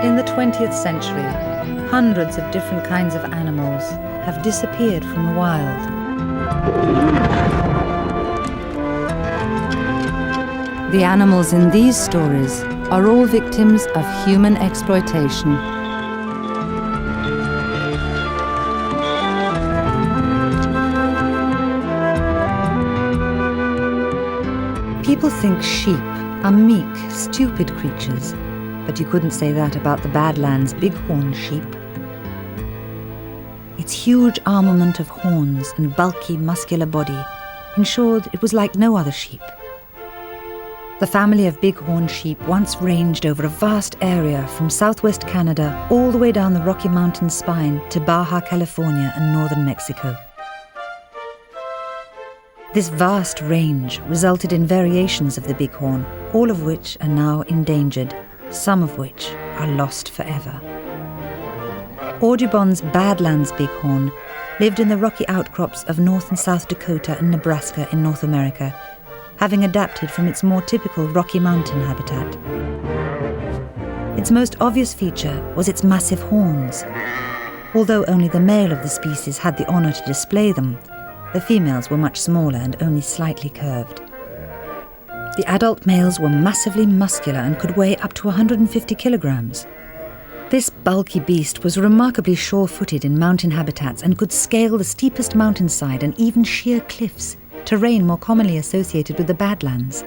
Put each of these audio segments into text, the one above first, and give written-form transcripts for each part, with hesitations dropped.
In the 20th century, hundreds of different kinds of animals have disappeared from the wild. The animals in these stories are all victims of human exploitation. People think sheep are meek, stupid creatures, but you couldn't say that about the Badlands' bighorn sheep. Its huge armament of horns and bulky, muscular body ensured it was like no other sheep. The family of bighorn sheep once ranged over a vast area from southwest Canada all the way down the Rocky Mountain spine to Baja California and northern Mexico. This vast range resulted in variations of the bighorn, all of which are now endangered, some of which are lost forever. Audubon's Badlands bighorn lived in the rocky outcrops of North and South Dakota and Nebraska in North America, having adapted from its more typical Rocky Mountain habitat. Its most obvious feature was its massive horns. Although only the male of the species had the honor to display them, the females were much smaller and only slightly curved. The adult males were massively muscular and could weigh up to 150 kilograms. This bulky beast was remarkably sure-footed in mountain habitats and could scale the steepest mountainside and even sheer cliffs, terrain more commonly associated with the Badlands.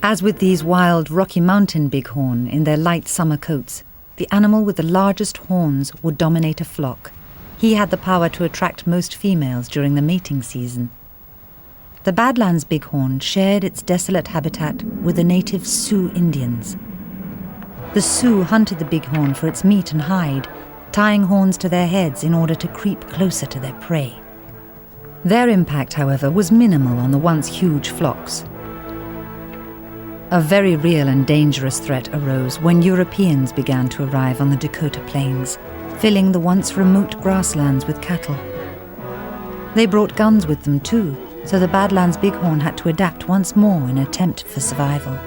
As with these wild Rocky Mountain bighorn in their light summer coats, the animal with the largest horns would dominate a flock. He had the power to attract most females during the mating season. The Badlands bighorn shared its desolate habitat with the native Sioux Indians. The Sioux hunted the bighorn for its meat and hide, tying horns to their heads in order to creep closer to their prey. Their impact, however, was minimal on the once huge flocks. A very real and dangerous threat arose when Europeans began to arrive on the Dakota Plains, filling the once remote grasslands with cattle. They brought guns with them too, so the Badlands bighorn had to adapt once more in an attempt for survival.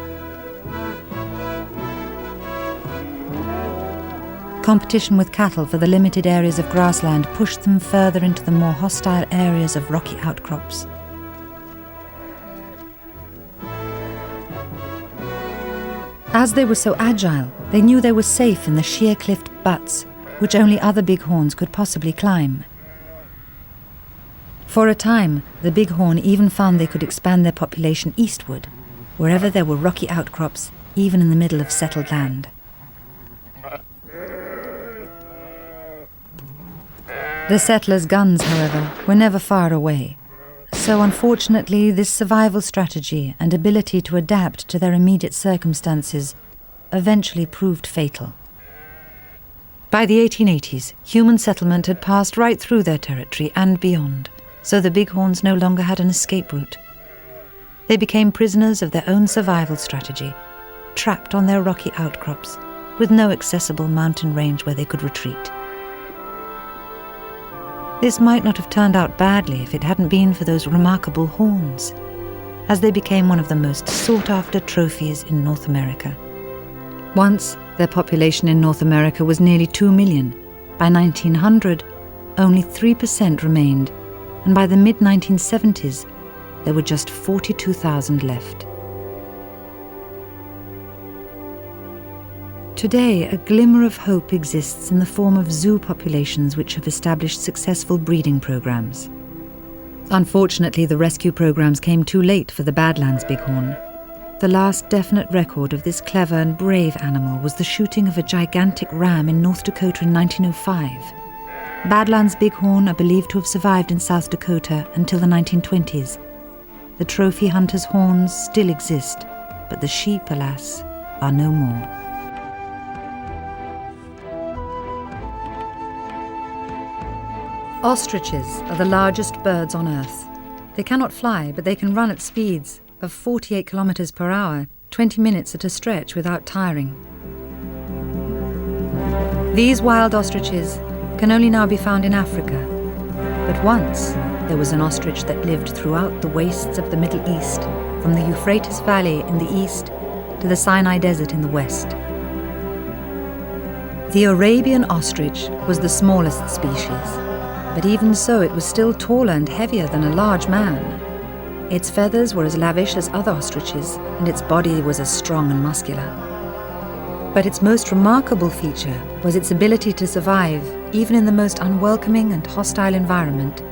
Competition with cattle for the limited areas of grassland pushed them further into the more hostile areas of rocky outcrops. As they were so agile, they knew they were safe in the sheer-cliffed butts, which only other bighorns could possibly climb. For a time, the bighorn even found they could expand their population eastward, wherever there were rocky outcrops, even in the middle of settled land. The settlers' guns, however, were never far away, so unfortunately this survival strategy and ability to adapt to their immediate circumstances eventually proved fatal. By the 1880s, human settlement had passed right through their territory and beyond, so the bighorns no longer had an escape route. They became prisoners of their own survival strategy, trapped on their rocky outcrops, with no accessible mountain range where they could retreat. This might not have turned out badly if it hadn't been for those remarkable horns, as they became one of the most sought-after trophies in North America. Once, their population in North America was nearly 2 million. By 1900, only 3% remained, and by the mid-1970s, there were just 42,000 left. Today, a glimmer of hope exists in the form of zoo populations which have established successful breeding programs. Unfortunately, the rescue programs came too late for the Badlands bighorn. The last definite record of this clever and brave animal was the shooting of a gigantic ram in North Dakota in 1905. Badlands bighorn are believed to have survived in South Dakota until the 1920s. The trophy hunter's horns still exist, but the sheep, alas, are no more. Ostriches are the largest birds on Earth. They cannot fly, but they can run at speeds of 48 kilometers per hour, 20 minutes at a stretch without tiring. These wild ostriches can only now be found in Africa. But once, there was an ostrich that lived throughout the wastes of the Middle East, from the Euphrates Valley in the east to the Sinai Desert in the west. The Arabian ostrich was the smallest species, but even so it was still taller and heavier than a large man. Its feathers were as lavish as other ostriches, and its body was as strong and muscular. But its most remarkable feature was its ability to survive even in the most unwelcoming and hostile environment.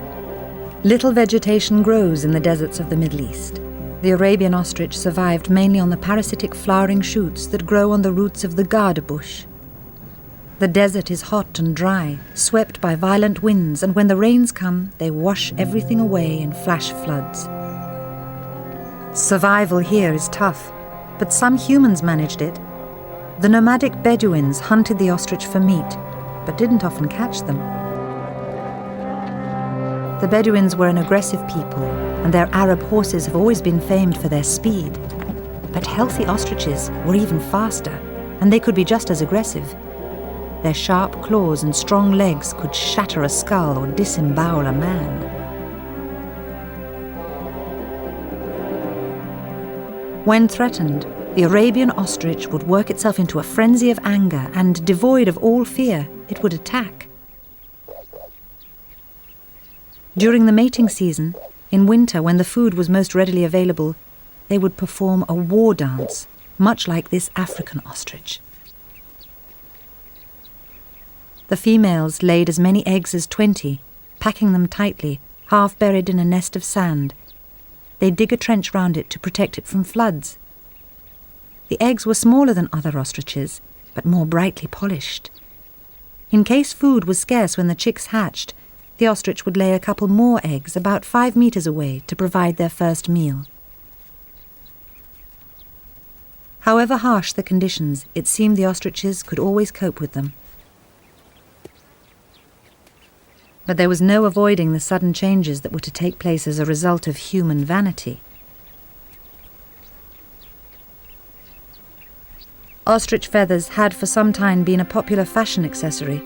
Little vegetation grows in the deserts of the Middle East. The Arabian ostrich survived mainly on the parasitic flowering shoots that grow on the roots of the gourd bush. The desert is hot and dry, swept by violent winds, and when the rains come, they wash everything away in flash floods. Survival here is tough, but some humans managed it. The nomadic Bedouins hunted the ostrich for meat, but didn't often catch them. The Bedouins were an aggressive people, and their Arab horses have always been famed for their speed. But healthy ostriches were even faster, and they could be just as aggressive. Their sharp claws and strong legs could shatter a skull or disembowel a man. When threatened, the Arabian ostrich would work itself into a frenzy of anger, and devoid of all fear, it would attack. During the mating season, in winter when the food was most readily available, they would perform a war dance, much like this African ostrich. The females laid as many eggs as 20, packing them tightly, half buried in a nest of sand. They'd dig a trench round it to protect it from floods. The eggs were smaller than other ostriches, but more brightly polished. In case food was scarce when the chicks hatched, the ostrich would lay a couple more eggs about 5 meters away to provide their first meal. However harsh the conditions, it seemed the ostriches could always cope with them. But there was no avoiding the sudden changes that were to take place as a result of human vanity. Ostrich feathers had for some time been a popular fashion accessory.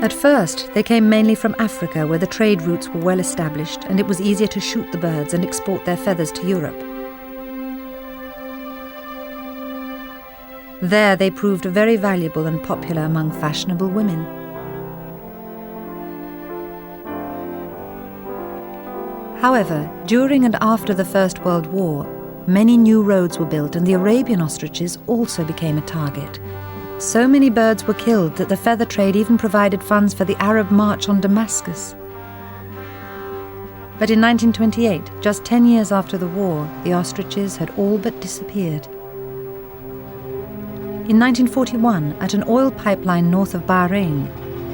At first, they came mainly from Africa, where the trade routes were well established, and it was easier to shoot the birds and export their feathers to Europe. There they proved very valuable and popular among fashionable women. However, during and after the First World War, many new roads were built, and the Arabian ostriches also became a target. So many birds were killed that the feather trade even provided funds for the Arab March on Damascus. But in 1928, just 10 years after the war, the ostriches had all but disappeared. In 1941, at an oil pipeline north of Bahrain,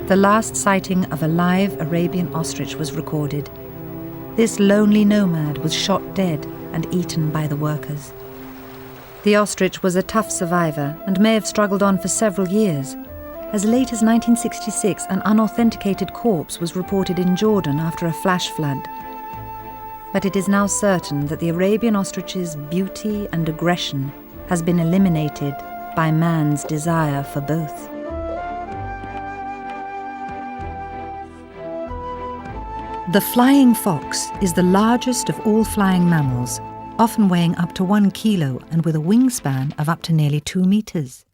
the last sighting of a live Arabian ostrich was recorded. This lonely nomad was shot dead and eaten by the workers. The ostrich was a tough survivor and may have struggled on for several years. As late as 1966, an unauthenticated corpse was reported in Jordan after a flash flood. But it is now certain that the Arabian ostrich's beauty and aggression has been eliminated by man's desire for both. The flying fox is the largest of all flying mammals, often weighing up to 1 kilo and with a wingspan of up to nearly 2 meters.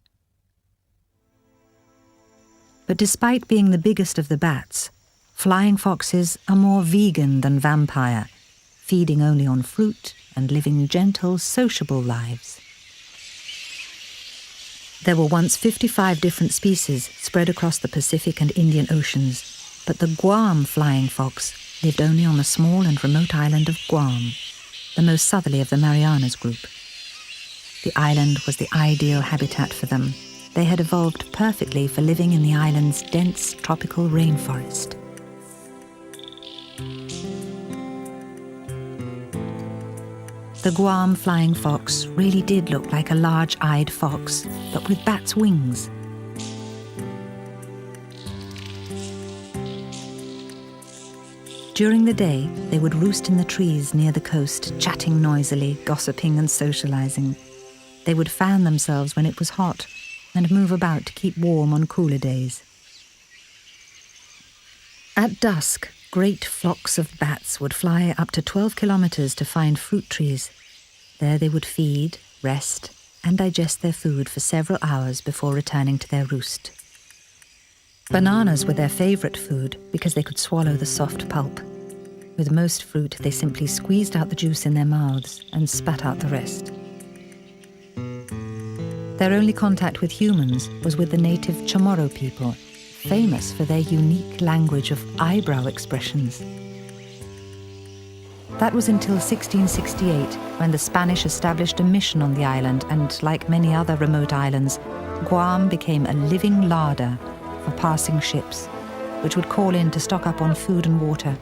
But despite being the biggest of the bats, flying foxes are more vegan than vampire, feeding only on fruit and living gentle, sociable lives. There were once 55 different species spread across the Pacific and Indian Oceans, but the Guam flying fox lived only on the small and remote island of Guam, the most southerly of the Marianas Group. The island was the ideal habitat for them. They had evolved perfectly for living in the island's dense tropical rainforest. The Guam flying fox really did look like a large-eyed fox, but with bat's wings. During the day, they would roost in the trees near the coast, chatting noisily, gossiping and socializing. They would fan themselves when it was hot and move about to keep warm on cooler days. At dusk, great flocks of bats would fly up to 12 kilometers to find fruit trees. There they would feed, rest, and digest their food for several hours before returning to their roost. Bananas were their favourite food because they could swallow the soft pulp. With most fruit, they simply squeezed out the juice in their mouths and spat out the rest. Their only contact with humans was with the native Chamorro people, famous for their unique language of eyebrow expressions. That was until 1668, when the Spanish established a mission on the island, and like many other remote islands, Guam became a living larder for passing ships, which would call in to stock up on food and water.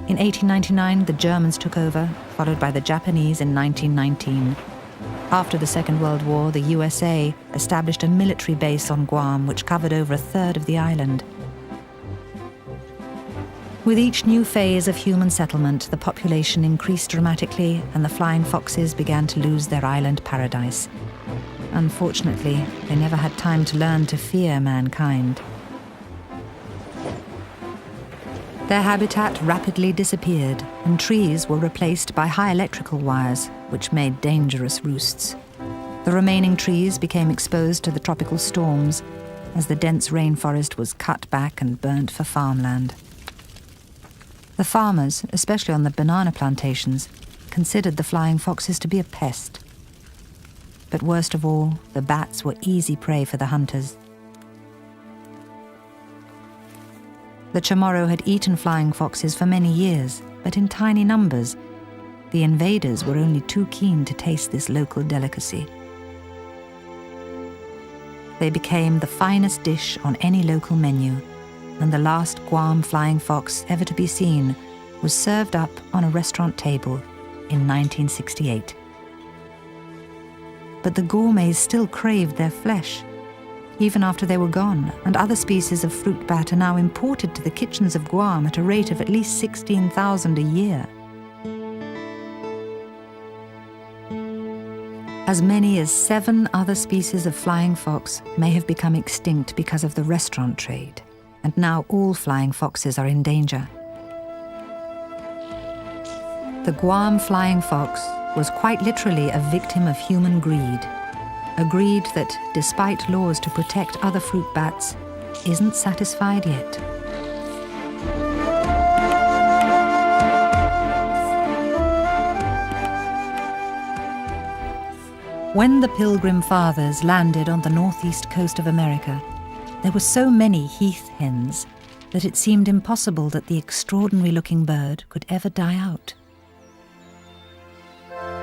In 1899, the Germans took over, followed by the Japanese in 1919. After the Second World War, the USA established a military base on Guam, which covered over a third of the island. With each new phase of human settlement, the population increased dramatically and the flying foxes began to lose their island paradise. Unfortunately, they never had time to learn to fear mankind. Their habitat rapidly disappeared, and trees were replaced by high electrical wires, which made dangerous roosts. The remaining trees became exposed to the tropical storms as the dense rainforest was cut back and burnt for farmland. The farmers, especially on the banana plantations, considered the flying foxes to be a pest. But worst of all, the bats were easy prey for the hunters. The Chamorro had eaten flying foxes for many years, but in tiny numbers. The invaders were only too keen to taste this local delicacy. They became the finest dish on any local menu, and the last Guam flying fox ever to be seen was served up on a restaurant table in 1968. But the gourmets still craved their flesh, even after they were gone, and other species of fruit bat are now imported to the kitchens of Guam at a rate of at least 16,000 a year. As many as 7 other species of flying fox may have become extinct because of the restaurant trade, and now all flying foxes are in danger. The Guam flying fox was quite literally a victim of human greed, a greed that, despite laws to protect other fruit bats, isn't satisfied yet. When the Pilgrim Fathers landed on the northeast coast of America, there were so many heath hens that it seemed impossible that the extraordinary-looking bird could ever die out.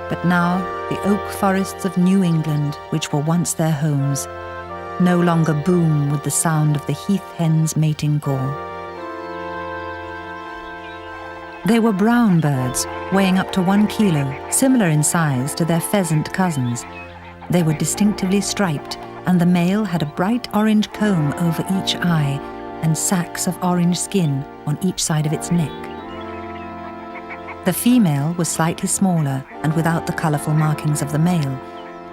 But now, the oak forests of New England, which were once their homes, no longer boom with the sound of the heath hen's mating call. They were brown birds, weighing up to 1 kilo, similar in size to their pheasant cousins. They were distinctively striped, and the male had a bright orange comb over each eye and sacks of orange skin on each side of its neck. The female was slightly smaller and without the colourful markings of the male.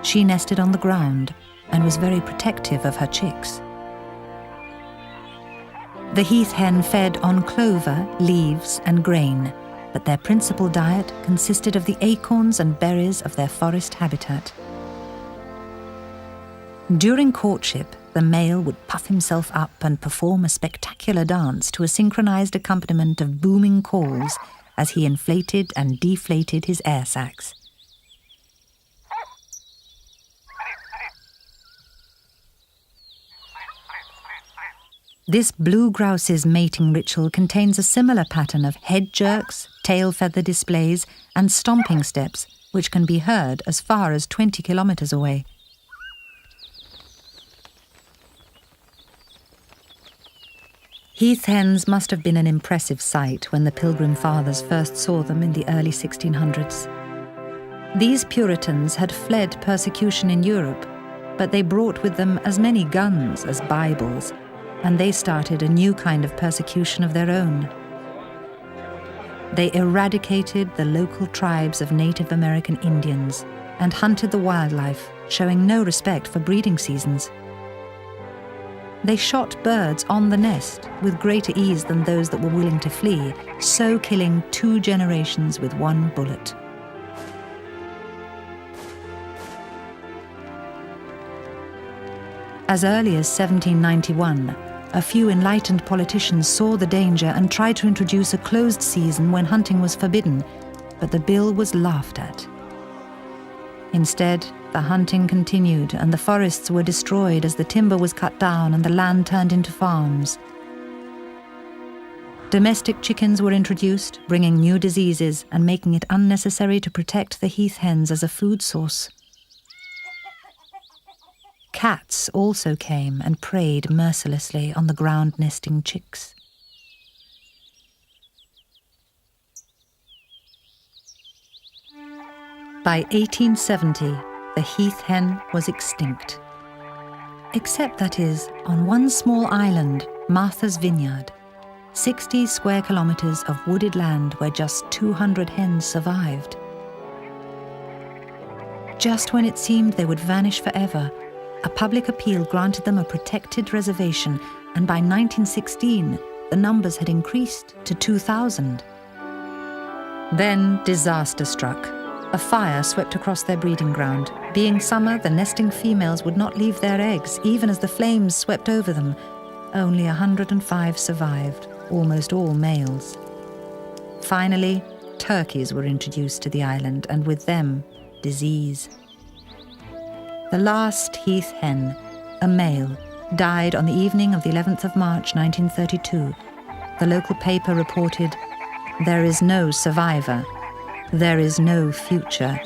She nested on the ground and was very protective of her chicks. The heath hen fed on clover, leaves and grain, but their principal diet consisted of the acorns and berries of their forest habitat. During courtship, the male would puff himself up and perform a spectacular dance to a synchronized accompaniment of booming calls as he inflated and deflated his air sacs. This blue grouse's mating ritual contains a similar pattern of head jerks, tail feather displays, and stomping steps, which can be heard as far as 20 kilometers away. Heath hens must have been an impressive sight when the Pilgrim Fathers first saw them in the early 1600s. These Puritans had fled persecution in Europe, but they brought with them as many guns as Bibles, and they started a new kind of persecution of their own. They eradicated the local tribes of Native American Indians and hunted the wildlife, showing no respect for breeding seasons. They shot birds on the nest with greater ease than those that were willing to flee, so killing 2 generations with 1 bullet. As early as 1791, a few enlightened politicians saw the danger and tried to introduce a closed season when hunting was forbidden, but the bill was laughed at. Instead, the hunting continued and the forests were destroyed as the timber was cut down and the land turned into farms. Domestic chickens were introduced, bringing new diseases and making it unnecessary to protect the heath hens as a food source. Cats also came and preyed mercilessly on the ground-nesting chicks. By 1870, the heath hen was extinct. Except, that is, on one small island, Martha's Vineyard, 60 square kilometers of wooded land where just 200 hens survived. Just when it seemed they would vanish forever, a public appeal granted them a protected reservation, and by 1916, the numbers had increased to 2,000. Then disaster struck. A fire swept across their breeding ground. Being summer, the nesting females would not leave their eggs, even as the flames swept over them. Only 105 survived, almost all males. Finally, turkeys were introduced to the island, and with them, disease. The last heath hen, a male, died on the evening of the 11th of March 1932. The local paper reported, "There is no survivor. There is no future.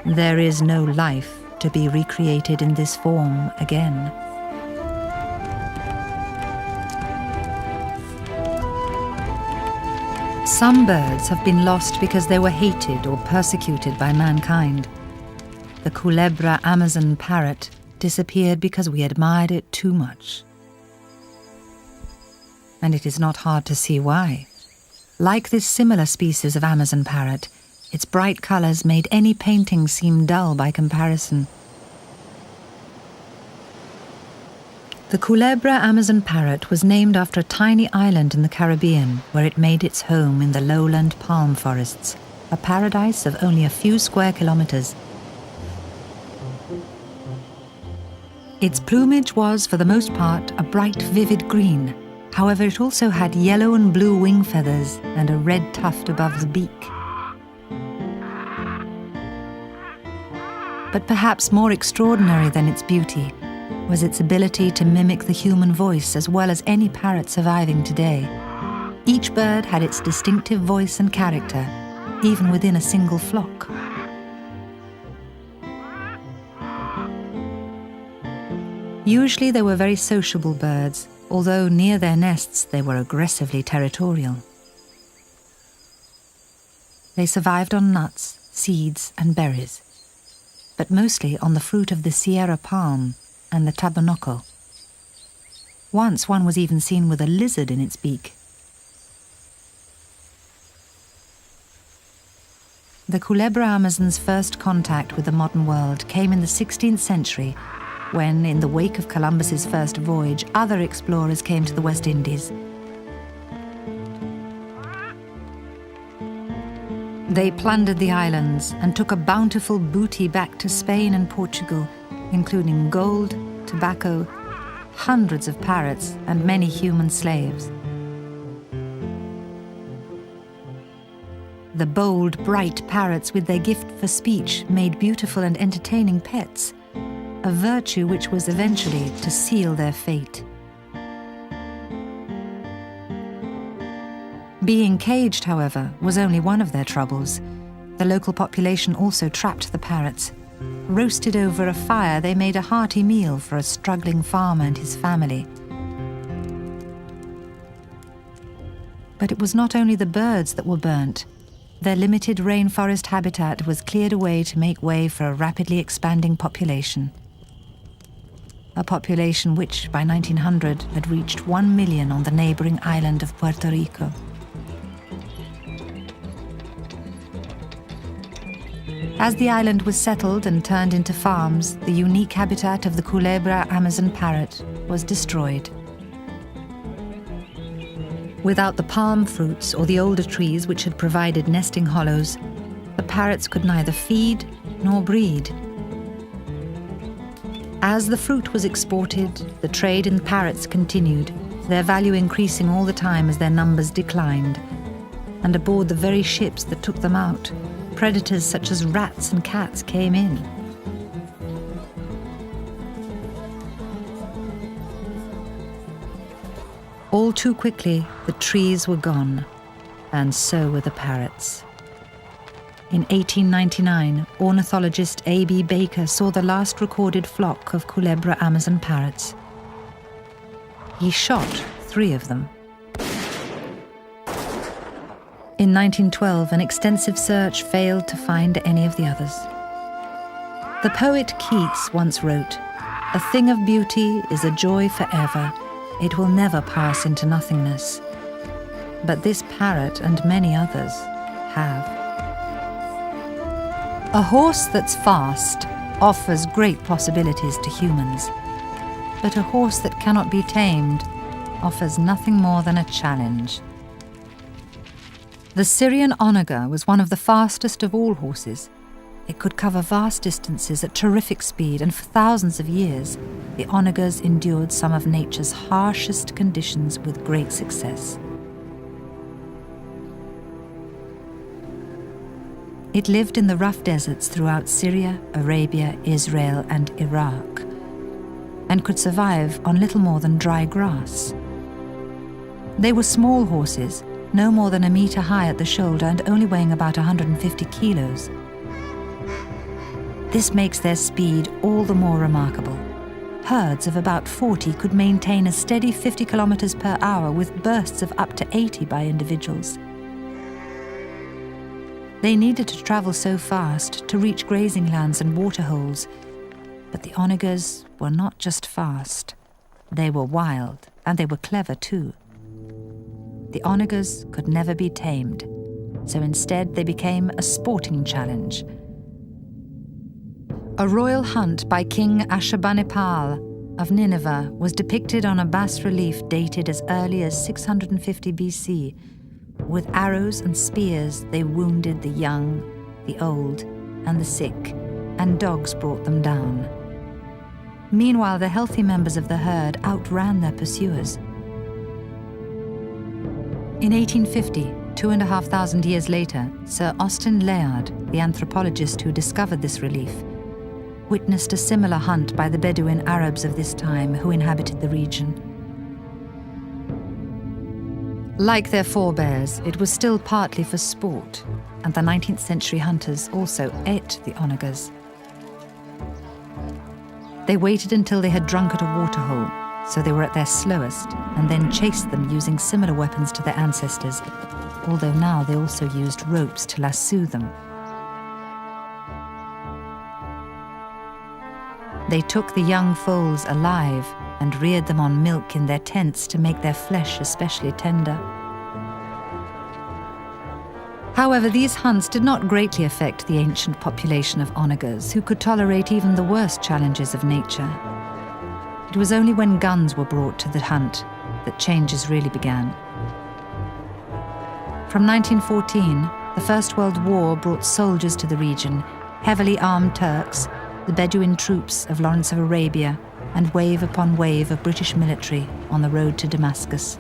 There is no life to be recreated in this form again." Some birds have been lost because they were hated or persecuted by mankind. The Culebra Amazon parrot disappeared because we admired it too much. And it is not hard to see why. Like this similar species of Amazon parrot, its bright colors made any painting seem dull by comparison. The Culebra Amazon parrot was named after a tiny island in the Caribbean where it made its home in the lowland palm forests, a paradise of only a few square kilometers. Its plumage was, for the most part, a bright, vivid green. However, it also had yellow and blue wing feathers and a red tuft above the beak. But perhaps more extraordinary than its beauty was its ability to mimic the human voice as well as any parrot surviving today. Each bird had its distinctive voice and character, even within a single flock. Usually they were very sociable birds, although near their nests they were aggressively territorial. They survived on nuts, seeds and berries, but mostly on the fruit of the Sierra palm and the tabernacle. Once one was even seen with a lizard in its beak. The Culebra Amazon's first contact with the modern world came in the 16th century, when, in the wake of Columbus's first voyage, other explorers came to the West Indies. They plundered the islands and took a bountiful booty back to Spain and Portugal, including gold, tobacco, hundreds of parrots, and many human slaves. The bold, bright parrots with their gift for speech made beautiful and entertaining pets, a virtue which was eventually to seal their fate. Being caged, however, was only one of their troubles. The local population also trapped the parrots. Roasted over a fire, they made a hearty meal for a struggling farmer and his family. But it was not only the birds that were burnt. Their limited rainforest habitat was cleared away to make way for a rapidly expanding population. A population which, by 1900, had reached 1 million on the neighboring island of Puerto Rico. As the island was settled and turned into farms, the unique habitat of the Culebra Amazon parrot was destroyed. Without the palm fruits or the older trees which had provided nesting hollows, the parrots could neither feed nor breed. As the fruit was exported, the trade in parrots continued, their value increasing all the time as their numbers declined. And aboard the very ships that took them out, predators such as rats and cats came in. All too quickly, the trees were gone, and so were the parrots. In 1899, ornithologist A.B. Baker saw the last recorded flock of Culebra Amazon parrots. He shot 3 of them. In 1912, an extensive search failed to find any of the others. The poet Keats once wrote, "A thing of beauty is a joy forever. It will never pass into nothingness." But this parrot and many others have. A horse that's fast offers great possibilities to humans, but a horse that cannot be tamed offers nothing more than a challenge. The Syrian onager was one of the fastest of all horses. It could cover vast distances at terrific speed, and for thousands of years, the onagers endured some of nature's harshest conditions with great success. It lived in the rough deserts throughout Syria, Arabia, Israel, and Iraq, and could survive on little more than dry grass. They were small horses, no more than a metre high at the shoulder and only weighing about 150 kilos. This makes their speed all the more remarkable. Herds of about 40 could maintain a steady 50 kilometers per hour with bursts of up to 80 by individuals. They needed to travel so fast to reach grazing lands and waterholes, but the onagers were not just fast. They were wild, and they were clever too. The onagers could never be tamed, so instead they became a sporting challenge. A royal hunt by King Ashurbanipal of Nineveh was depicted on a bas-relief dated as early as 650 BC. With arrows and spears they wounded the young, the old, and the sick, and dogs brought them down. Meanwhile, the healthy members of the herd outran their pursuers. In 1850, 2,500 years later, Sir Austin Layard, the anthropologist who discovered this relief, witnessed a similar hunt by the Bedouin Arabs of this time who inhabited the region. Like their forebears, it was still partly for sport, and the 19th century hunters also ate the onagers. They waited until they had drunk at a waterhole, so they were at their slowest, and then chased them using similar weapons to their ancestors, although now they also used ropes to lasso them. They took the young foals alive and reared them on milk in their tents to make their flesh especially tender. However, these hunts did not greatly affect the ancient population of onagers, who could tolerate even the worst challenges of nature. It was only when guns were brought to the hunt that changes really began. From 1914, the First World War brought soldiers to the region, heavily armed Turks, the Bedouin troops of Lawrence of Arabia, and wave upon wave of British military on the road to Damascus.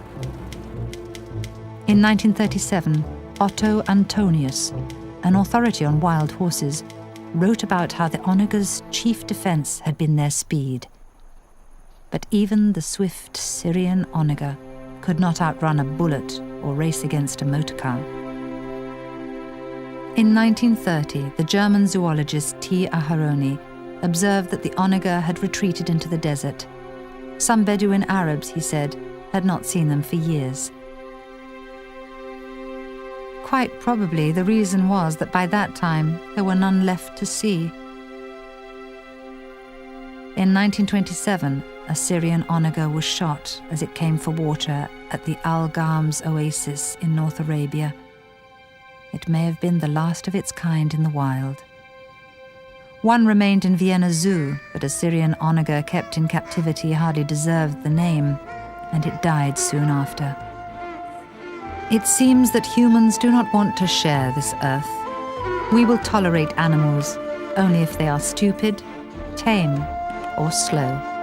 In 1937, Otto Antonius, an authority on wild horses, wrote about how the onagers' chief defense had been their speed. But even the swift Syrian onager could not outrun a bullet or race against a motorcar. In 1930, the German zoologist T. Aharoni observed that the onager had retreated into the desert. Some Bedouin Arabs, he said, had not seen them for years. Quite probably the reason was that by that time there were none left to see. In 1927, a Syrian onager was shot as it came for water at the Al-Gams oasis in North Arabia. It may have been the last of its kind in the wild. One remained in Vienna Zoo, but a Syrian onager kept in captivity hardly deserved the name, and it died soon after. It seems that humans do not want to share this earth. We will tolerate animals only if they are stupid, tame, or slow.